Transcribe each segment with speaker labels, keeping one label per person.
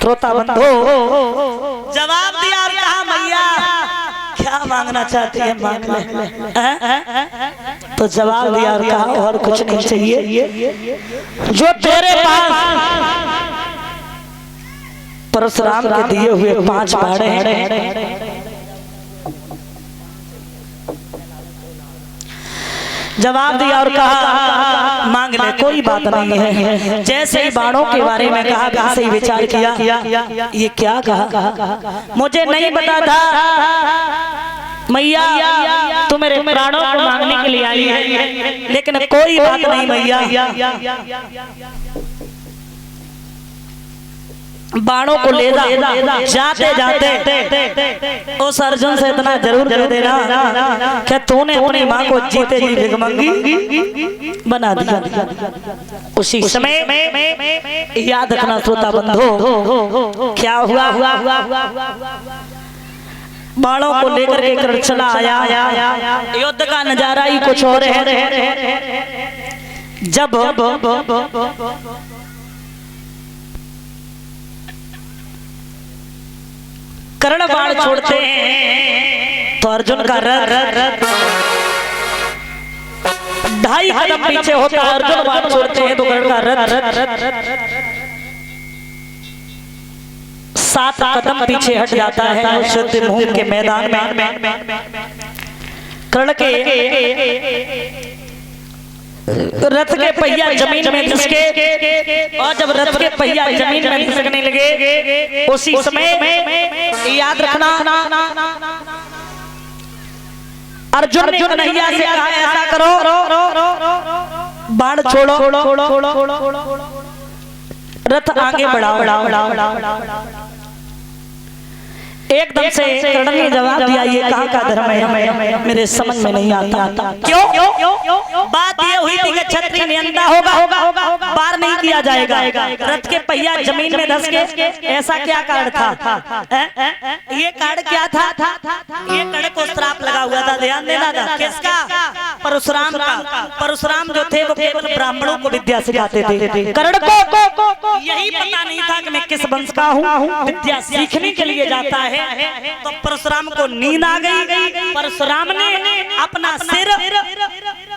Speaker 1: श्रोता बंधो जवाब दिया और कहा मैया क्या मांगना चाहती है मांग ले। तो जवाब दिया और कहा और कुछ नहीं चाहिए, जो तेरे पास परशुराम के दिए हुए 5 भाड़े हैं। जवाब दिया और कहा मांग ले, कोई बात नहीं है। जैसे ही बाणों के बारे में कहा, वैसे ही विचार किया, ये क्या कहा मुझे नहीं पता था मैया, तू मेरे प्राणों को मांगने के लिए आई है, लेकिन कोई बात नहीं मैया, बाणों को ले जा, जाते जाते उस अर्जुन से इतना जरूर दे देना कि तूने अपनी माँ को जीते जी भिखमंगी बना दिया। उसी समय याद रखना श्रोता बंधो क्या हुआ, बाणों को लेकर के कर चला आया। युद्ध का नजारा ही कुछ और है। जब कर्ण बाण छोड़ते हैं तो अर्जुन का रथ 2.5 कदम पीछे होता है। अर्जुन बाण छोड़ते हैं तो कर्ण का रथ 7 कदम पीछे हट जाता है। उस युद्ध के मैदान में कर्ण के रथ के पहिया जमीन में घिसके, और जब रथ के पहिया जमीन में घिसकने लगे उसी समय याद रखना अर्जुन ने कन्हैया से कहा ऐसा करो, बाण छोड़ो, रथ आगे बढ़ाओ। एकदम से कर्ण ने जवाब दिया ये कहाँ का धर्म है, मेरे समझ में नहीं आता। क्यों? बात ये हुई थी कि क्षत्रिय निहंता होगा, पार नहीं किया जाएगा। रथ के पहिया जमीन में धंस के, ऐसा क्या कारण था? ये कारण क्या था? ये कर्ण को श्राप लगा हुआ था। ध्यान देना था। किसका? परशुराम का। परशुराम जो थे वो केवल ब्राह्मणों को विद्या सिखाते थे। कर्ण को यही पता नहीं था कि मैं किस वंश का हूँ, विद्या सीखने के लिए जाता है। तो परशुराम को नींद आ गई। परशुराम ने अपना सिर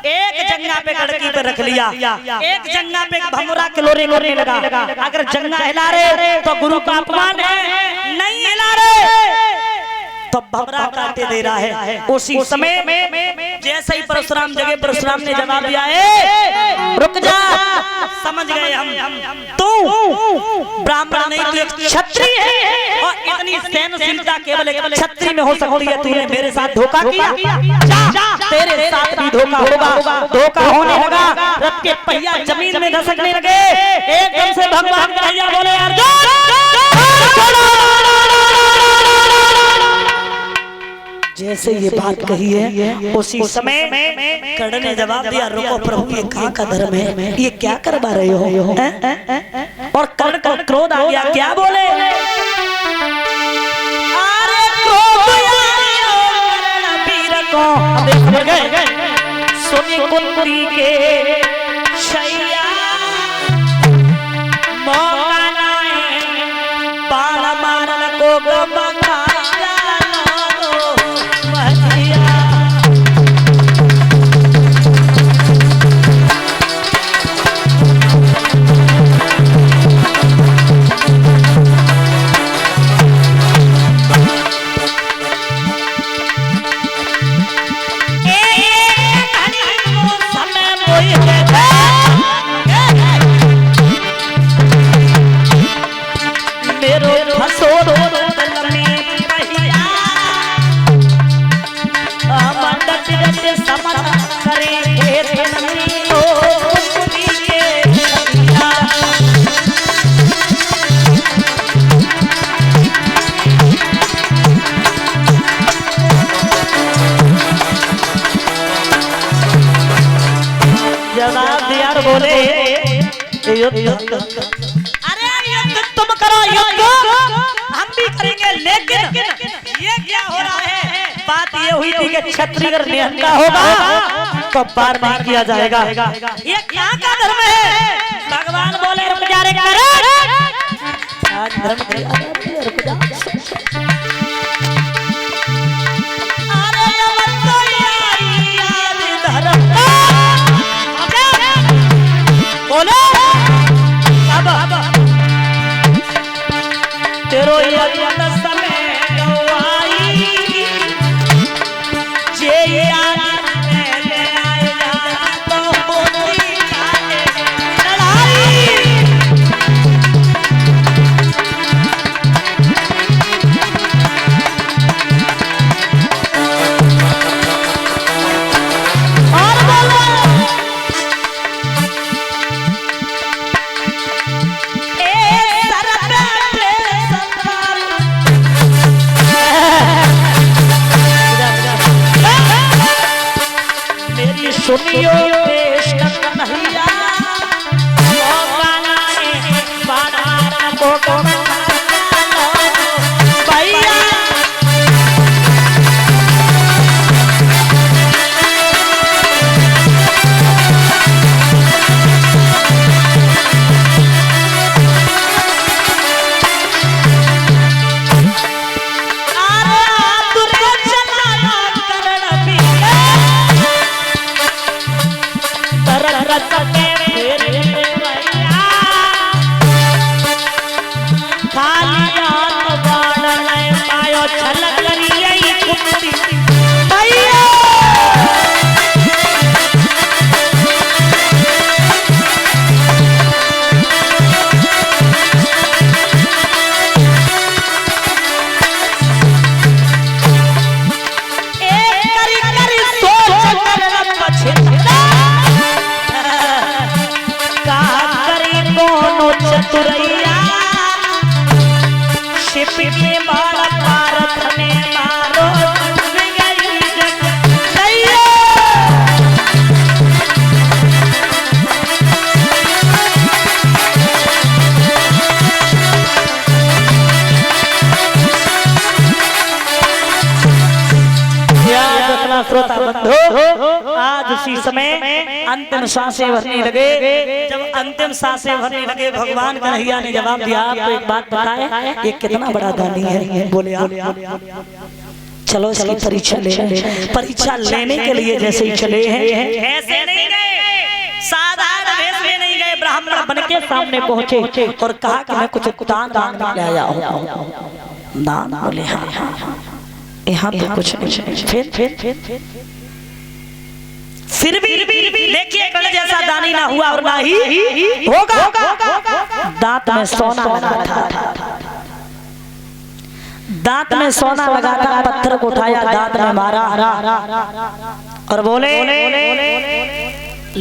Speaker 1: एक जंगा पे गड़की पे रख लिया, एक जंगा पे भमरा किलोरे करने लगा। अगर जंगा हिला रहे तो गुरु का अपमान है, नहीं हिला रहे तो भमरा काटे दे रहा है। उसी समय जैसे ही परशुराम जगह, परशुराम ने जवाब दिया है रुक जा, समझ गए हम, तू ब्राह्मण नहीं, तू एक क्षत्रिय है और इतनी सहनशीलता केवल एक क्षत्रिय में हो सकती है। तूने मेरे साथ धोखा किया, तेरे साथ भी धोखा होगा। धोखा होने लगा, रथ के पहिया जमीन में धसकने लगे। एकदम से भगवान कन्हैया बोले अर्जुन जैसे ये बात कही है उसी समय कर्ण ने जवाब दिया रुको प्रभु, ये कहाँ का धर्म है, ये क्या करवा रहे हो? और कर्ण को क्रोध आ गया। क्या बोले? अरे क्रोध वीर को सुनी कुंती के शैया मौका नहीं, बाण मारन को बोले अरे युद्ध तुम करो, युद्ध हम भी करेंगे, लेकिन ये क्या हो रहा है? बात ये हुई थी कि क्षत्रिय अगर निहंता होगा तो पार नहीं किया जाएगा। ये क्या का धर्म है? भगवान बोले रुक जा रे, आज धर्म की रुक जा। अरे नमन तो याद धर्म बोले अब तेरो याद समय गवाई जे याद ले आया तो होती लड़ाई। और बोलो ए मेरी सुनियो देश कन्हैया ओ गाने बाड़ा को भैया चतुरैया शिप में बाल भारत में मारो श्रोता बंधु आज उसी समय अंतिम सांसें भरने लगे। जब अंतिम सांसें भरने लगे भगवान कन्हैया ने जवाब दिया आपको एक बात बताए ये कितना बड़ा दानी है। बोले आप चलो चलो परीक्षा लेने के लिए जैसे ही चले हैं ऐसे नहीं गए, साधारण वेश में नहीं गए, ब्राह्मण बन के सामने पहुंचे और कहा कि मैं कुछ दान ले आया हूं। दान बोले हाँ यहाँ पे कुछ नहीं। फिर भी देखिए कल जैसा दानी ना हुआ और ना ही होगा। दांत में सोना लगा था, दांत में सोना लगा था, पत्थर को उठाया दांत में मारा और बोले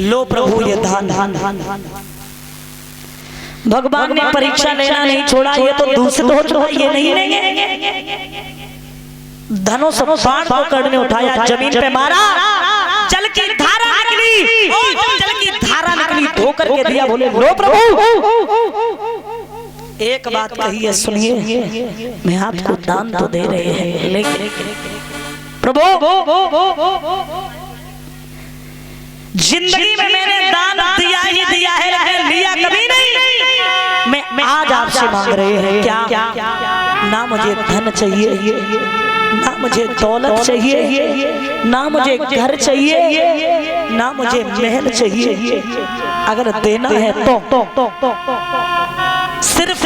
Speaker 1: लो प्रभु ये दान। भगवान ने परीक्षा लेना नहीं छोड़ा, ये तो दूसरे हो चुका, ये नहीं लेंगे। धनुष बाण को करने उठाया, जमीन पे मारा, जल की धारा निकली, जल की धारा निकली, धो करके दिया। बोले लो प्रभु एक बात कही है सुनिए, मैं आपको दान तो दे रहे हैं लेकिन प्रभु जिंदगी में मैंने दान दिया ही दिया है लेकिन लिया कभी नहीं। मैं आज आपसे मांग रहे हैं क्या ना मुझे धन चाहिए, ना मुझे दौलत चाहिए, ना मुझे घर चाहिए, ना मुझे महल चाहिए। अगर देना है तो सिर्फ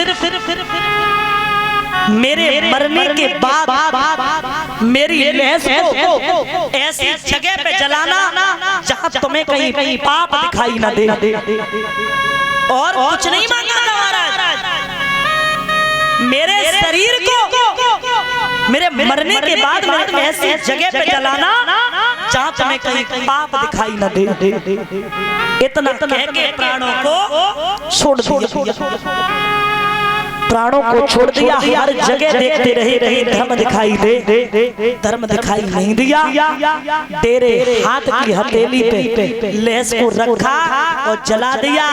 Speaker 1: मेरे मरने के बाद मेरी लहस को ऐसी जगह पे जलाना जहां तुम्हें कहीं पाप दिखाई ना दे। और कुछ नहीं मांगा महाराज, मेरे शरीर को मेरे मरने के बाद ऐसी जगह पे जलाना जहां तुम्हें कहीं पाप दिखाई न दे। इतना कह के प्राणों को छोड़ दिया, प्राणों को छोड़ दिया। हर जगह देखते रहे धर्म दिखाई दे, धर्म दिखाई नहीं दिया। तेरे हाथ की हथेली पे लहस को रखा और जला दिया।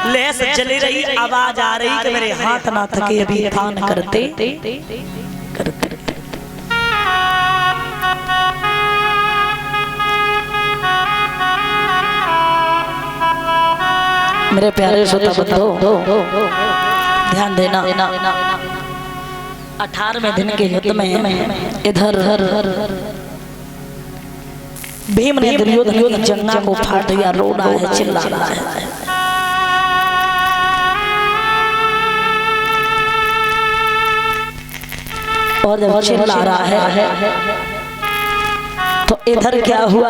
Speaker 1: लहस जली रही, आवाज आ रही कि मेरे हाथ ना थके अभी दान करते करते। मेरे प्यारे श्रोता बंधु ध्यान देना। 18वें दिन के युद्ध में इधर भीम ने दुर्योधन की जंघा को फाड़ दिया, रो रहा है, चिल्ला रहा है। और जब चिल्ला रहा है तो इधर क्या हुआ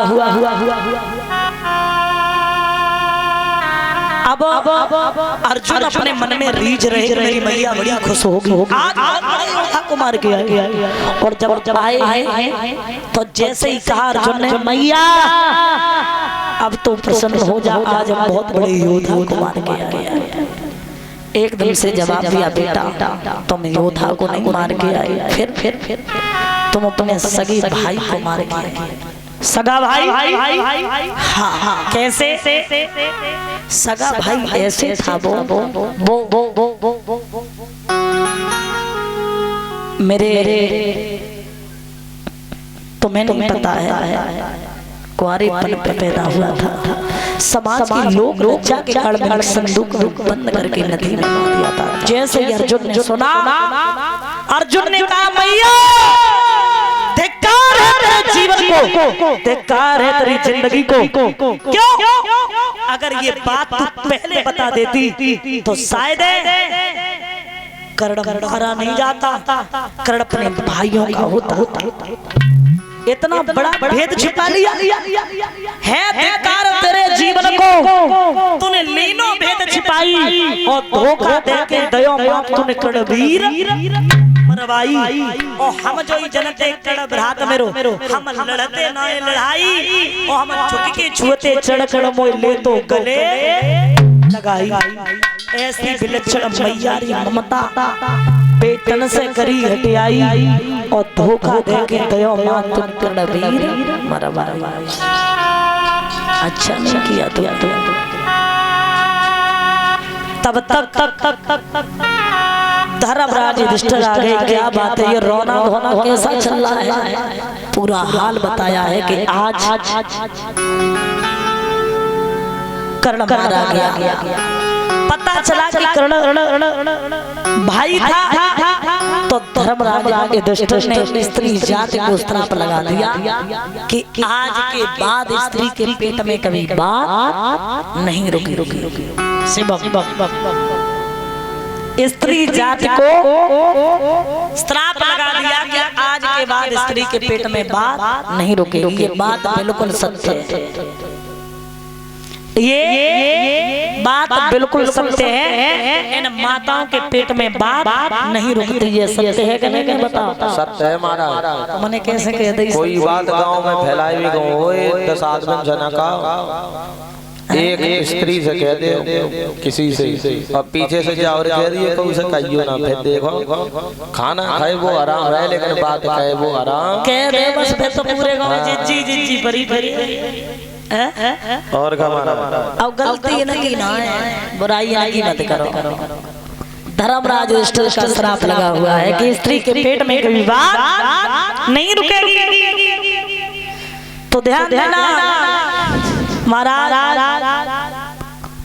Speaker 1: अब अर्जुन अपने मन में रीझ रहे कि मेरी मैया बड़ी खुश होगी, आज कुमार के आए। और जब आए तो जैसे ही कहा अर्जुन ने मैया अब तो प्रसन्न हो जा, आज हम बहुत बड़े योद्धा कुमार के आए। एकदम से जवाब दिया बेटा तुम योद्धा को नहीं मार के आए, फिर तुम अपने सगे भाई को मार के आए। सगा भाई? हाँ। कैसे? सगा भाई ऐसे था वो मेरे तुम्हें नहीं पता है, कुंवारेपन पे पैदा हुआ था। समाज के लोग जाके अड़बड़ संदूक बंद करके नदी में डाल दिया था। जैसे अर्जुन ने सुना, अर्जुन ने कहा मैया धिक्कार है तेरे जीवन को, धिक्कार है तेरी जिंदगी को। क्यों? अगर ये बात तू पहले बता देती तो शायद कर्ण मारा नहीं जाता, कर्ण अपने भाइयों का होता। इतना बड़ा भेद छिपा लिया है, धिक्कार तेरे जीवन को, तूने लीनो भेद छिपाई और धोखा देके दयो माप तूने करणवीर मरवाई। और हम जो जनते कड़ भ्रात मेरो, हम लड़ते ना लड़ाई, और हम झुक के छुअते चढ़ मोय ले तो गले लगाई। ऐसी विलक्षण मैया री ममता पेटन से करी हटियाई और धोखा देके दयो मां तुम करणवीर मरवाई। अच्छा नहीं किया तू। तब तक धर्मराज युधिष्ठिर आ गए। क्या बात है, ये रोना धोना कैसा चल रहा है? पूरा हाल बताया है कि आज कर्ण मारा गया। पता चला कि कर्ण भाई था तो धर्मराज युधिष्ठिर ने स्त्री जाति को श्राप लगा दिया कि आज के बाद स्त्री के पेट में कभी बात नहीं रुकी। स्त्री जाति को श्राप लगा दिया कि आज के बाद स्त्री के पेट में बात नहीं रुकेगी। ये बात बिल्कुल सत्य है, ये बात बिल्कुल सत्य है। इन माताओं के पेट में बात नहीं रुकती। ये सत्य है कि नहीं बताओ?
Speaker 2: सत्य है महाराज।
Speaker 1: मैंने कैसे कह दी?
Speaker 2: कोई बात गांव में फैलाई भी गो 10 आदमी जना का एक स्त्री से कह दे किसी से, और पीछे से क्या और कह रही है कौन से कहियो ना, फिर देखो खाना खाए वो आराम रहे लेकिन बात कहे वो आराम
Speaker 1: कह दे बस। फिर तो पूरे गांव में जी भरी
Speaker 2: और का मारा।
Speaker 1: अब गलती नहीं ना है, बुराई आगे मत करो। धर्मराज युधिष्ठिर का श्राप लगा हुआ है कि स्त्री के पेट में कभी बात नहीं रुकेगी। तो ध्यान देना महाराज।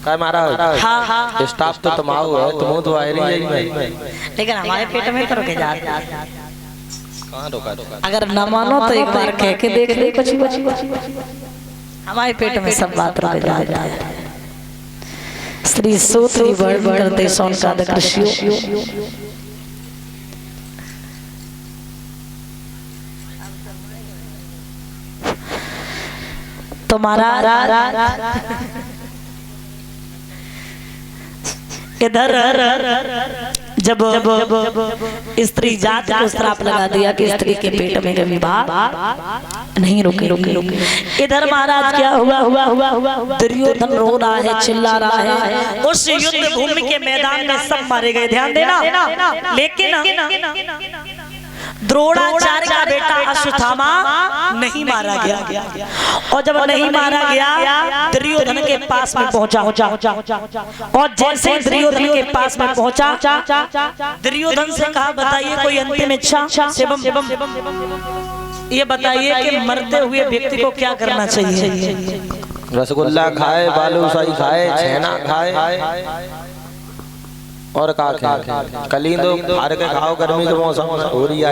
Speaker 2: काय महाराज? हाँ स्टाफ तो तुम आओ है, तुम तो आए नहीं,
Speaker 1: लेकिन हमारे पेट में तो रुके जाते।
Speaker 2: कहाँ रुका?
Speaker 1: अगर न मानो तो एक बार कह के देख ले कुछ। हमारे पेट में सब बात रुक जाता है। श्री सूत्री वर्णन करते सोन का दृश्य तुम्हारा इधर जब स्त्री जाति को श्राप लगा दिया कि स्त्री के पेट में कभी बात नहीं रुके। इधर महाराज क्या हुआ? दुर्योधन रो रहा है, चिल्ला रहा है। उस युद्ध भूमि के मैदान में सब मारे गए। ध्यान देना। लेकिन द्रोणाचार्य का बेटा अश्वत्थामा नहीं मारा गया। और जब नहीं मारा गया दुर्योधन के पास में पहुंचा। और जैसे दुर्योधन के पास में पहुंचा, दुर्योधन से कहा बताइए कोई अंतिम इच्छा? ये बताइए कि मरते हुए व्यक्ति को क्या करना चाहिए?
Speaker 2: रसगुल्ला खाए, बालूशाही खाए, छेना खाए, और का कलीन तो हार के खाओ, गर्मी के मौसम हो रही है।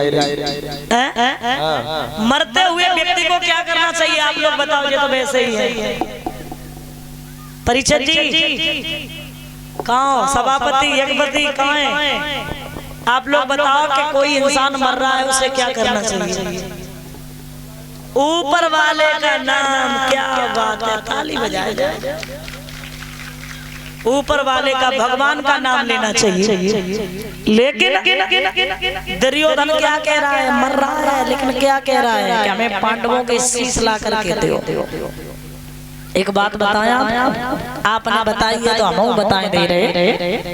Speaker 1: मरते हुए व्यक्ति को क्या करना चाहिए आप लोग बताओ, ये तो वैसे ही है। परिचय जी कहाँ, सभापति एकपति कहाँ है? आप लोग बताओ कि कोई इंसान मर रहा है उसे क्या करना चाहिए? ऊपर वाले का नाम, क्या बात है, ताली बजाए जाए। ऊपर वाले का, भगवान का नाम लेना चाहिए। लेकिन दुर्योधन क्या कह रहा है? मर रहा है, लेकिन क्या कह रहा है कि हमें पांडवों के शीश ला करके दो। एक बात बताया आपने बताई है तो हम बताए दे रहे।